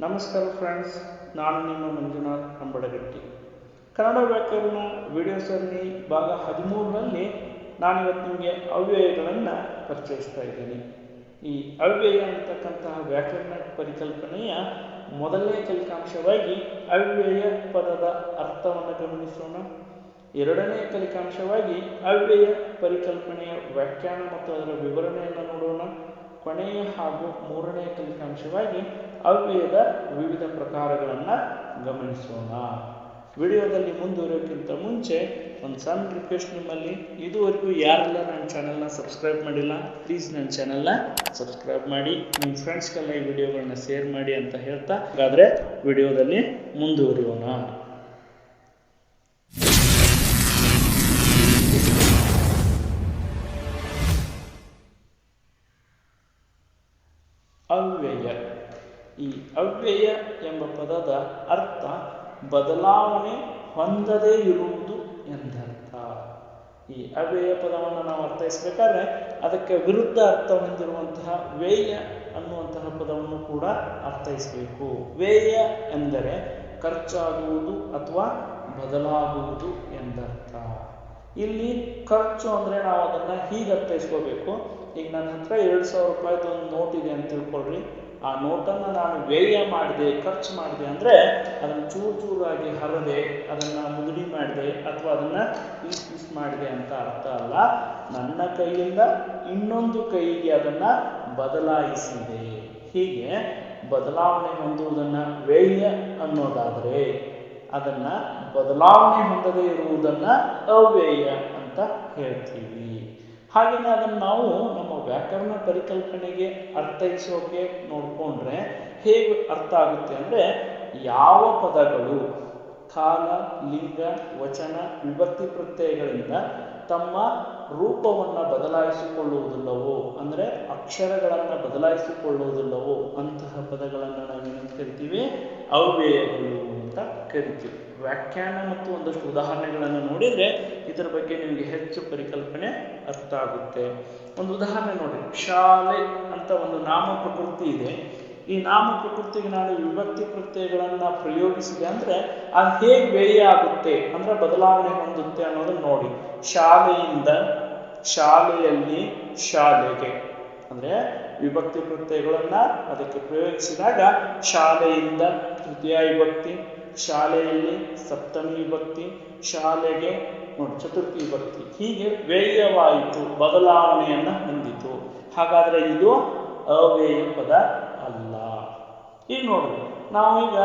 ನಮಸ್ಕಾರ ಫ್ರೆಂಡ್ಸ್, ನಾನು ನಿಮ್ಮ ಮಂಜುನಾಥ್ ಅಂಬಡಗಟ್ಟಿ. ಕನ್ನಡ ವ್ಯಾಕರಣ ವಿಡಿಯೋ ಸರಣಿ ಭಾಗ 13ರಲ್ಲಿ ನಾನಿವತ್ತು ನಿಮಗೆ ಅವ್ಯಯಗಳನ್ನು ಪರಿಚಯಿಸ್ತಾ ಇದ್ದೀನಿ. ಈ ಅವ್ಯಯ ಅಂತಕ್ಕಂತಹ ವ್ಯಾಕರಣ ಪರಿಕಲ್ಪನೆಯ ಮೊದಲನೇ ಕಲಿಕಾಂಶವಾಗಿ ಅವ್ಯಯ ಪದದ ಅರ್ಥವನ್ನು ಗಮನಿಸೋಣ. ಎರಡನೇ ಕಲಿಕಾಂಶವಾಗಿ ಅವ್ಯಯ ಪರಿಕಲ್ಪನೆಯ ವ್ಯಾಖ್ಯಾನ ಮತ್ತು ಅದರ ವಿವರಣೆಯನ್ನು ನೋಡೋಣ. ಕೊನೆಯ ಹಾಗೂ ಮೂರನೇ ಕಲಿಕಾಂಶವಾಗಿ ಅವ್ಯಯದ ವಿವಿಧ ಪ್ರಕಾರಗಳನ್ನು ಗಮನಿಸೋಣ. ವಿಡಿಯೋದಲ್ಲಿ ಮುಂದುವರಿಯೋಕ್ಕಿಂತ ಮುಂಚೆ ಒಂದು ಸಣ್ಣ ರಿಕ್ವೆಸ್ಟ್ ನಿಮ್ಮಲ್ಲಿ, ಇದುವರೆಗೂ ಯಾರೆಲ್ಲ ನನ್ನ ಚಾನೆಲ್ನ ಸಬ್ಸ್ಕ್ರೈಬ್ ಮಾಡಿಲ್ಲ, ಪ್ಲೀಸ್ ನನ್ನ ಚಾನೆಲ್ನ ಸಬ್ಸ್ಕ್ರೈಬ್ ಮಾಡಿ, ನಿಮ್ಮ ಫ್ರೆಂಡ್ಸ್ಗೆಲ್ಲ ಈ ವಿಡಿಯೋಗಳನ್ನ ಶೇರ್ ಮಾಡಿ ಅಂತ ಹೇಳ್ತಾ, ಹಾಗಾದರೆ ವಿಡಿಯೋದಲ್ಲಿ ಮುಂದುವರಿಯೋಣ. ಅವ್ಯಯ. ಈ ಅವ್ಯಯ ಎಂಬ ಪದದ ಅರ್ಥ ಬದಲಾವಣೆ ಹೊಂದದೇ ಇರುವುದು ಎಂದರ್ಥ. ಈ ಅವ್ಯಯ ಪದವನ್ನು ನಾವು ಅರ್ಥೈಸಬೇಕಾದ್ರೆ ಅದಕ್ಕೆ ವಿರುದ್ಧ ಅರ್ಥ ಹೊಂದಿರುವಂತಹ ವ್ಯಯ ಅನ್ನುವಂತಹ ಪದವನ್ನು ಕೂಡ ಅರ್ಥೈಸಬೇಕು. ವ್ಯಯ ಎಂದರೆ ಖರ್ಚಾಗುವುದು ಅಥವಾ ಬದಲಾಗುವುದು ಎಂದರ್ಥ. ಇಲ್ಲಿ ಖರ್ಚು ಅಂದರೆ ನಾವು ಅದನ್ನು ಹೀಗೆ ಅರ್ಥೈಸ್ಕೋಬೇಕು. ಈಗ ನನ್ನ ಹತ್ರ 2,000 ರೂಪಾಯಿದು ಒಂದು ನೋಟ್ ಇದೆ ಅಂತ ತಿಳ್ಕೊಳ್ರಿ. ಆ ನೋಟನ್ನು ನಾನು ವ್ಯಯ ಮಾಡಿದೆ, ಖರ್ಚು ಮಾಡಿದೆ ಅಂದರೆ ಅದನ್ನು ಚೂರು ಚೂರಾಗಿ ಹರದೆ, ಅದನ್ನು ಮುದುಡಿ ಮಾಡಿದೆ ಅಥವಾ ಅದನ್ನು ಪೀಸ್ ಮಾಡಿದೆ ಅಂತ ಅರ್ಥ ಅಲ್ಲ. ನನ್ನ ಕೈಯಿಂದ ಇನ್ನೊಂದು ಕೈಗೆ ಅದನ್ನು ಬದಲಾಯಿಸಿದೆ. ಹೀಗೆ ಬದಲಾವಣೆ ಹೊಂದುವುದನ್ನು ವ್ಯಯ ಅನ್ನೋದಾದರೆ, ಅದನ್ನು ಬದಲಾವಣೆ ಹೊಂದದೇ ಇರುವುದನ್ನು ಅವ್ಯಯ ಅಂತ ಹೇಳ್ತೀವಿ. ಹಾಗೆಯೇ ಅದನ್ನು ನಾವು ನಮ್ಮ ವ್ಯಾಕರಣ ಪರಿಕಲ್ಪನೆಗೆ ಅರ್ಥೈಸೋಕೆ ನೋಡಿಕೊಂಡ್ರೆ ಹೇಗೆ ಅರ್ಥ ಆಗುತ್ತೆ ಅಂದರೆ, ಯಾವ ಪದಗಳು ಕಾಲ, ಲಿಂಗ, ವಚನ, ವಿಭಕ್ತಿ ಪ್ರತ್ಯಯಗಳಿಂದ ತಮ್ಮ ರೂಪವನ್ನು ಬದಲಾಯಿಸಿಕೊಳ್ಳುವುದಿಲ್ಲವೋ, ಅಂದರೆ ಅಕ್ಷರಗಳನ್ನು ಬದಲಾಯಿಸಿಕೊಳ್ಳುವುದಿಲ್ಲವೋ ಅಂತಹ ಪದಗಳನ್ನು ನಾವೇನಂತ ಕರಿತೀವಿ? ಅವ್ಯಯಗಳು ಅಂತ ಕರಿತೀವಿ. ವ್ಯಾಖ್ಯಾನ ಮತ್ತು ಒಂದಷ್ಟು ಉದಾಹರಣೆಗಳನ್ನು ನೋಡಿದರೆ ಇದರ ಬಗ್ಗೆ ನಿಮಗೆ ಹೆಚ್ಚು ಪರಿಕಲ್ಪನೆ ಅರ್ಥ ಆಗುತ್ತೆ. ಒಂದು ಉದಾಹರಣೆ ನೋಡಿ. ಶಾಲೆ ಅಂತ ಒಂದು ನಾಮ ಪ್ರಕೃತಿ ಇದೆ. ಈ ನಾಮ ಪ್ರಕೃತಿಗೆ ನಾನು ವಿಭಕ್ತಿ ಪ್ರತ್ಯಯಗಳನ್ನು ಪ್ರಯೋಗಿಸಿದೆ ಅಂದರೆ ಅದು ಹೇಗೆ ವ್ಯಯ ಆಗುತ್ತೆ, ಅಂದರೆ ಬದಲಾವಣೆ ಹೊಂದುತ್ತೆ ಅನ್ನೋದನ್ನು ನೋಡಿ. ಶಾಲೆಯಿಂದ ಶಾಲೆಯಲ್ಲಿ, ಶಾಲೆಗೆ ಅಂದರೆ ವಿಭಕ್ತಿ ಪ್ರತ್ಯಯಗಳನ್ನು ಅದಕ್ಕೆ ಪ್ರಯೋಗಿಸಿದಾಗ ಶಾಲೆಯಿಂದ ತೃತೀಯ ವಿಭಕ್ತಿ, ಶಾಲೆಯಲ್ಲಿ ಸಪ್ತಮಿ ವಿಭಕ್ತಿ, ಶಾಲೆಗೆ ನೋಡಿ ಚತುರ್ಥಿ ವಿಭಕ್ತಿ. ಹೀಗೆ ವ್ಯಯವಾಯಿತು, ಬದಲಾವಣೆಯನ್ನು ಹೊಂದಿತು. ಹಾಗಾದರೆ ಇದು ಅವ್ಯಯ ಪದ ಅಲ್ಲ. ಈಗ ನೋಡಿ, ನಾವೀಗ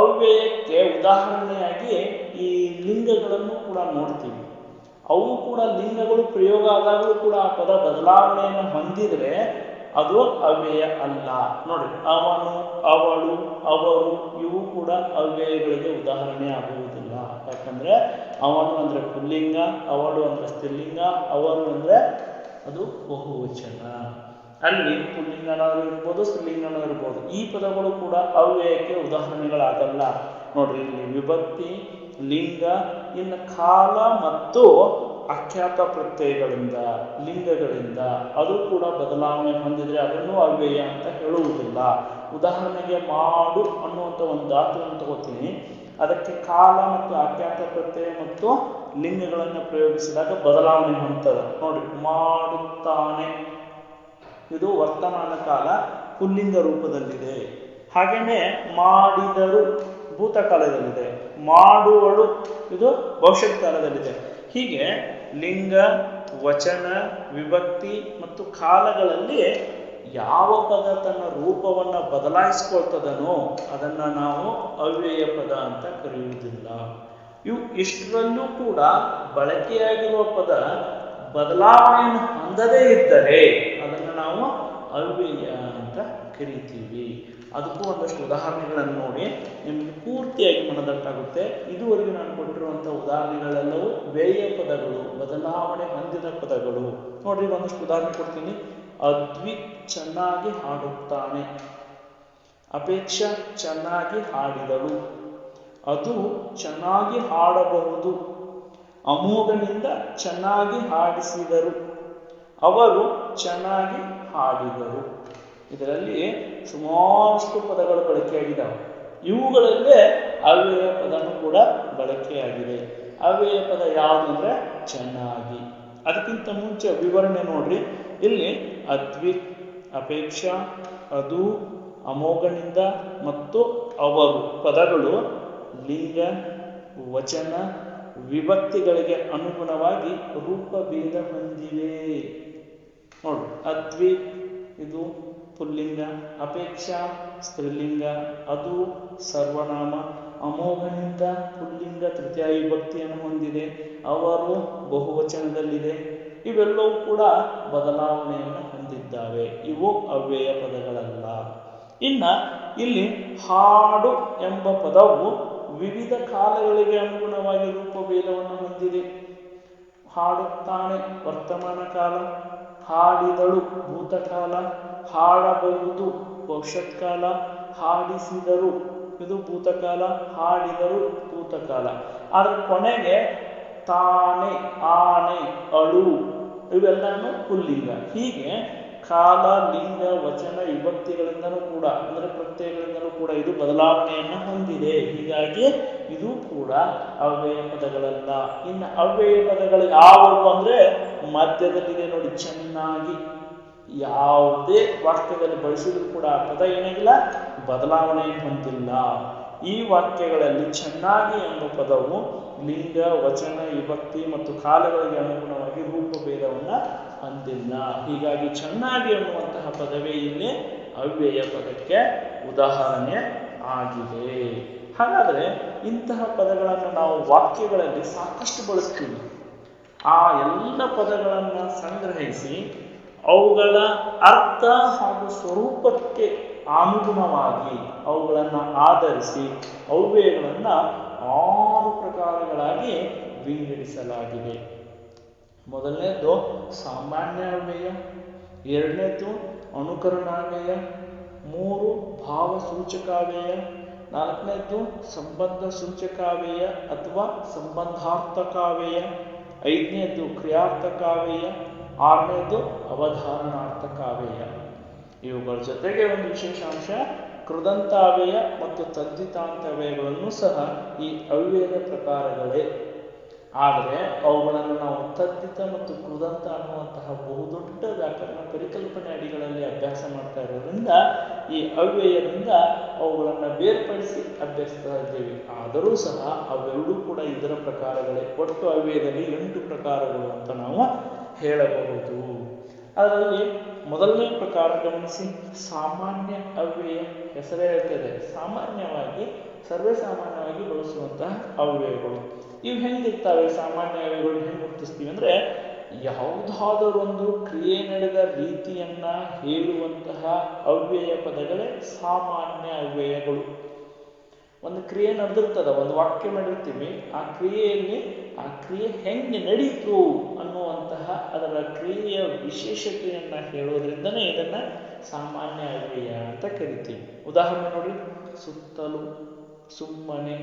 ಅವ್ಯಯಕ್ಕೆ ಉದಾಹರಣೆಯಾಗಿ ಈ ಲಿಂಗಗಳನ್ನು ಕೂಡ ನೋಡ್ತೀವಿ. ಅವು ಕೂಡ ಲಿಂಗಗಳು ಪ್ರಯೋಗ ಆದಾಗಲೂ ಕೂಡ ಆ ಪದ ಬದಲಾವಣೆಯನ್ನು ಹೊಂದಿದರೆ ಅದು ಅವ್ಯಯ ಅಲ್ಲ. ನೋಡಿ, ಅವನು, ಅವಳು, ಅವರು ಇವು ಕೂಡ ಅವ್ಯಯಗಳಿಗೆ ಉದಾಹರಣೆ ಆಗುವುದಿಲ್ಲ. ಯಾಕಂದರೆ ಅವನು ಅಂದರೆ ಪುಲ್ಲಿಂಗ, ಅವಳು ಅಂದರೆ ಸ್ತ್ರೀಲಿಂಗ, ಅವರು ಅಂದರೆ ಅದು ಬಹುವಚನ. ಅಲ್ಲಿ ಪುಲ್ಲಿಂಗನವರು ಇರ್ಬೋದು, ಸ್ತ್ರೀಲಿಂಗನೂ ಇರ್ಬೋದು. ಈ ಪದಗಳು ಕೂಡ ಅವ್ಯಯಕ್ಕೆ ಉದಾಹರಣೆಗಳಾಗಲ್ಲ. ನೋಡ್ರಿ, ಇಲ್ಲಿ ವಿಭಕ್ತಿ, ಲಿಂಗ, ಇನ್ನು ಕಾಲ ಮತ್ತು ಆಖ್ಯಾತ ಪ್ರತ್ಯಯಗಳಿಂದ, ಲಿಂಗಗಳಿಂದ ಅದು ಕೂಡ ಬದಲಾವಣೆ ಹೊಂದಿದರೆ ಅದನ್ನು ಅವ್ಯಯ ಅಂತ ಹೇಳುವುದಿಲ್ಲ. ಉದಾಹರಣೆಗೆ ಮಾಡು ಅನ್ನುವಂಥ ಒಂದು ಧಾತುವನ್ನು ತಗೋತೀನಿ. ಅದಕ್ಕೆ ಕಾಲ ಮತ್ತು ಆಖ್ಯಾತ ಪ್ರತ್ಯಯ ಮತ್ತು ಲಿಂಗಗಳನ್ನು ಪ್ರಯೋಗಿಸಿದಾಗ ಬದಲಾವಣೆ ಹೊಂದ್ತದೆ. ನೋಡಿ, ಮಾಡುತ್ತಾನೆ ಇದು ವರ್ತಮಾನ ಕಾಲ ಪುಲ್ಲಿಂಗ ರೂಪದಲ್ಲಿದೆ. ಹಾಗೆಯೇ ಮಾಡಿದರು ಭೂತಕಾಲದಲ್ಲಿದೆ. ಮಾಡುವಳು ಇದು ಭವಿಷ್ಯತ್ ಕಾಲದಲ್ಲಿದೆ. ಹೀಗೆ ಲಿಂಗ, ವಚನ, ವಿಭಕ್ತಿ ಮತ್ತು ಕಾಲಗಳಲ್ಲಿ ಯಾವ ಪದ ತನ್ನ ರೂಪವನ್ನು ಬದಲಾಯಿಸ್ಕೊಳ್ತದನೋ ಅದನ್ನು ನಾವು ಅವ್ಯಯ ಪದ ಅಂತ ಕರೆಯುವುದಿಲ್ಲ. ಇವು ಇಷ್ಟರಲ್ಲೂ ಕೂಡ ಬಳಕೆಯಾಗಿರುವ ಪದ ಬದಲಾವಣೆಯನ್ನು ಹೊಂದದೇ ಇದ್ದರೆ ಅದನ್ನು ನಾವು ಅವ್ಯಯ ಅಂತ ಕರಿತೀವಿ. ಅದಕ್ಕೂ ಒಂದಷ್ಟು ಉದಾಹರಣೆಗಳನ್ನು ನೋಡಿ ನಿಮಗೆ ಪೂರ್ತಿಯಾಗಿ ಮನದಟ್ಟಾಗುತ್ತೆ. ಇದುವರೆಗೂ ನಾನು ಕೊಟ್ಟಿರುವಂಥ ಉದಾಹರಣೆಗಳೆಲ್ಲವೂ ವ್ಯಯ ಪದಗಳು, ಬದಲಾವಣೆ ಹೊಂದಿದ ಪದಗಳು. ನೋಡ್ರಿ, ಒಂದಷ್ಟು ಉದಾಹರಣೆ ಕೊಡ್ತೀನಿ. ಅದ್ವಿಕ್ ಚೆನ್ನಾಗಿ ಹಾಡುತ್ತಾನೆ, ಅಪೇಕ್ಷಾ ಚೆನ್ನಾಗಿ ಹಾಡಿದಳು, ಅದು ಚೆನ್ನಾಗಿ ಹಾಡಬಹುದು, ಅಮೋಘನಿಂದ ಚೆನ್ನಾಗಿ ಹಾಡಿಸಿದರು, ಅವರು ಚೆನ್ನಾಗಿ ಹಾಡಿದರು. ಇದರಲ್ಲಿ ಸುಮಾರಷ್ಟು ಪದಗಳು ಬಳಕೆಯಾಗಿದ್ದಾವೆ. ಇವುಗಳಲ್ಲೇ ಅವ್ಯಯ ಪದನೂ ಕೂಡ ಬಳಕೆಯಾಗಿದೆ. ಅವ್ಯಯ ಪದ ಯಾವುದು ಅಂದರೆ ಚೆನ್ನಾಗಿ. ಅದಕ್ಕಿಂತ ಮುಂಚೆ ವಿವರಣೆ ನೋಡ್ರಿ. ಇಲ್ಲಿ ಅದ್ವಿಕ್, ಅಪೇಕ್ಷಾ, ಅದು, ಅಮೋಘನಿಂದ ಮತ್ತು ಅವರು ಪದಗಳು ಲಿಂಗ, ವಚನ, ವಿಭಕ್ತಿಗಳಿಗೆ ಅನುಗುಣವಾಗಿ ರೂಪಭೇದ ಹೊಂದಿವೆ. ನೋಡ್ರಿ, ಅದ್ವಿಕ್ ಇದು ಪುಲ್ಲಿಂಗ, ಅಪೇಕ್ಷಾ ಸ್ತ್ರೀಲಿಂಗ, ಅದು ಸರ್ವನಾಮ, ಅಮೋಘನಿಂದ ಪುಲ್ಲಿಂಗ ತೃತೀಯ ವಿಭಕ್ತಿಯನ್ನು ಹೊಂದಿದೆ, ಅವರು ಬಹುವಚನದಲ್ಲಿದೆ. ಇವೆಲ್ಲವೂ ಕೂಡ ಬದಲಾವಣೆಯನ್ನು ಹೊಂದಿದ್ದಾವೆ. ಇವು ಅವ್ಯಯ ಪದಗಳಲ್ಲ. ಇಲ್ಲಿ ಹಾಡು ಎಂಬ ಪದವು ವಿವಿಧ ಕಾಲಗಳಿಗೆ ಅನುಗುಣವಾಗಿ ರೂಪಭೇದವನ್ನು ಹೊಂದಿದೆ. ಹಾಡುತ್ತಾನೆ ವರ್ತಮಾನ ಕಾಲ, ಹಾಡಿದಳು ಭೂತಕಾಲ, ಹಾಡಬಹುದು ಭವಿಷ್ಯತ್ಕಾಲ, ಹಾಡಿಸಿದರು ಇದು ಭೂತಕಾಲ, ಹಾಡಿದರು ಭೂತಕಾಲ. ಆದ್ರೆ ಕೊನೆಗೆ ತಾನೆ, ಆನೆ, ಅಳು ಇವೆಲ್ಲನೂ ಪುಲ್ಲಿಂಗ. ಹೀಗೆ ಕಾಲ, ಲಿಂಗ, ವಚನ, ವಿಭಕ್ತಿಗಳಿಂದಲೂ ಕೂಡ ಅಂದರೆ ಪ್ರತ್ಯಯಗಳಿಂದಲೂ ಕೂಡ ಇದು ಬದಲಾವಣೆಯನ್ನು ಹೊಂದಿದೆ. ಹೀಗಾಗಿ ಇದು ಕೂಡ ಅವ್ಯಯ ಪದಗಳಲ್ಲ. ಇನ್ನು ಅವ್ಯಯ ಪದಗಳು ಯಾವುವು ಅಂದರೆ ಮಧ್ಯದಲ್ಲಿದೆ ನೋಡಿ, ಚೆನ್ನಾಗಿ. ಯಾವುದೇ ವಾಕ್ಯದಲ್ಲಿ ಬಳಸಿದ್ರು ಕೂಡ ಆ ಪದ ಏನಾಗಿಲ್ಲ, ಬದಲಾವಣೆಯನ್ನು ಹೊಂದಿಲ್ಲ. ಈ ವಾಕ್ಯಗಳಲ್ಲಿ ಚೆನ್ನಾಗಿ ಎಂಬ ಪದವು ಲಿಂಗ, ವಚನ, ವಿಭಕ್ತಿ ಮತ್ತು ಕಾಲಗಳಿಗೆ ಅನುಗುಣವಾಗಿ ರೂಪಭೇದವನ್ನು ಹೊಂದಿಲ್ಲ. ಹೀಗಾಗಿ ಚೆನ್ನಾಗಿ ಎನ್ನುವಂತಹ ಪದವೇ ಇಲ್ಲಿ ಅವ್ಯಯ ಪದಕ್ಕೆ ಉದಾಹರಣೆ ಆಗಿದೆ. ಹಾಗಾದರೆ ಇಂತಹ ಪದಗಳನ್ನು ನಾವು ವಾಕ್ಯಗಳಲ್ಲಿ ಸಾಕಷ್ಟು ಬಳಸ್ತೀವಿ. ಆ ಎಲ್ಲ ಪದಗಳನ್ನು ಸಂಗ್ರಹಿಸಿ ಅವುಗಳ ಅರ್ಥ ಹಾಗೂ ಸ್ವರೂಪಕ್ಕೆ ಅನುಗುಣವಾಗಿ ಅವುಗಳನ್ನು ಆಧರಿಸಿ ಅವ್ಯಯಗಳನ್ನು 6 ಪ್ರಕಾರಗಳಾಗಿ ವಿಂಗಡಿಸಲಾಗಿದೆ. ಮೊದಲನೇದು ಸಾಮಾನ್ಯ ಅವ್ಯಯ, ಎರಡನೇದು ಅನುಕರಣಾವ್ಯಯ, 3 ಭಾವಸೂಚಕಾವ್ಯಯ, 4ನೇದು ಸಂಬಂಧ ಸೂಚಕಾವ್ಯಯ ಅಥವಾ ಸಂಬಂಧಾರ್ಥಕಾವ್ಯಯ, 5ನೇದು ಕ್ರಿಯಾರ್ಥಕಾವ್ಯಯ, 6ನೇದು ಅವಧಾರಣಾರ್ಥಕಾವ್ಯಯ. ಇವುಗಳ ಜೊತೆಗೆ ಒಂದು ವಿಶೇಷಾಂಶ, ಕೃದಂತಾವ್ಯಯ ಮತ್ತು ತದ್ಧಿತಾಂತವ್ಯಯಗಳನ್ನು ಸಹ ಈ ಅವ್ಯಯದ ಪ್ರಕಾರಗಳೇ. ಆದರೆ ಅವುಗಳನ್ನು ನಾವು ತದ್ಧಿತ ಮತ್ತು ಕೃದಂತ ಅನ್ನುವಂತಹ ಬಹುದೊಡ್ಡ ವ್ಯಾಕರಣ ಪರಿಕಲ್ಪನೆ ಅಡಿಗಳಲ್ಲಿ ಅಭ್ಯಾಸ ಮಾಡ್ತಾ ಇರೋದ್ರಿಂದ ಈ ಅವ್ಯಯದಿಂದ ಅವುಗಳನ್ನು ಬೇರ್ಪಡಿಸಿ ಅಭ್ಯಸಿಸ್ತಾ ಇದ್ದೇವೆ. ಆದರೂ ಸಹ ಅವೆರಡೂ ಕೂಡ ಇದರ ಪ್ರಕಾರಗಳೇ. ಒಟ್ಟು ಅವ್ಯಯದಲ್ಲಿ 8 ಪ್ರಕಾರಗಳು ಅಂತ ನಾವು ಹೇಳಬಹುದು. ಅದರಲ್ಲಿ ಮೊದಲನೇ ಪ್ರಕಾರ ಗಮನಿಸಿ, ಸಾಮಾನ್ಯ ಅವ್ಯಯ. ಹೆಸರೇ ಹೇಳ್ತದೆ, ಸಾಮಾನ್ಯವಾಗಿ ಸರ್ವೇ ಸಾಮಾನ್ಯವಾಗಿ ಬಳಸುವಂತಹ ಅವ್ಯಯಗಳು. ಇವು ಹೆಂಗಿರ್ತವೆ? ಸಾಮಾನ್ಯ ಅವ್ಯಯಗಳು ಹೆಂಗೆ ಗುರುತಿಸ್ತೀವಿ ಅಂದರೆ, ಯಾವುದಾದರೊಂದು ಕ್ರಿಯೆ ನಡೆದ ರೀತಿಯನ್ನ ಹೇಳುವಂತಹ ಅವ್ಯಯ ಪದಗಳೇ ಸಾಮಾನ್ಯ ಅವ್ಯಯಗಳು. ಒಂದು ಕ್ರಿಯೆ ನಡೆದಿರ್ತದ, ಒಂದು ವಾಕ್ಯ ಮಾಡಿರ್ತೀವಿ, ಆ ಕ್ರಿಯೆಯಲ್ಲಿ ಆ ಕ್ರಿಯೆ ಹೆಂಗೆ ನಡೀತು ಅನ್ನುವಂತಹ ಅದರ ಕ್ರಿಯೆಯ ವಿಶೇಷತೆಯನ್ನ ಹೇಳೋದ್ರಿಂದನೇ ಇದನ್ನ ಸಾಮಾನ್ಯ ಅವ್ಯಯ ಅಂತ ಕರಿತೀವಿ. ಉದಾಹರಣೆ ನೋಡಿ, ಸುತ್ತಲೂ, ಸುಮ್ಮನೆ,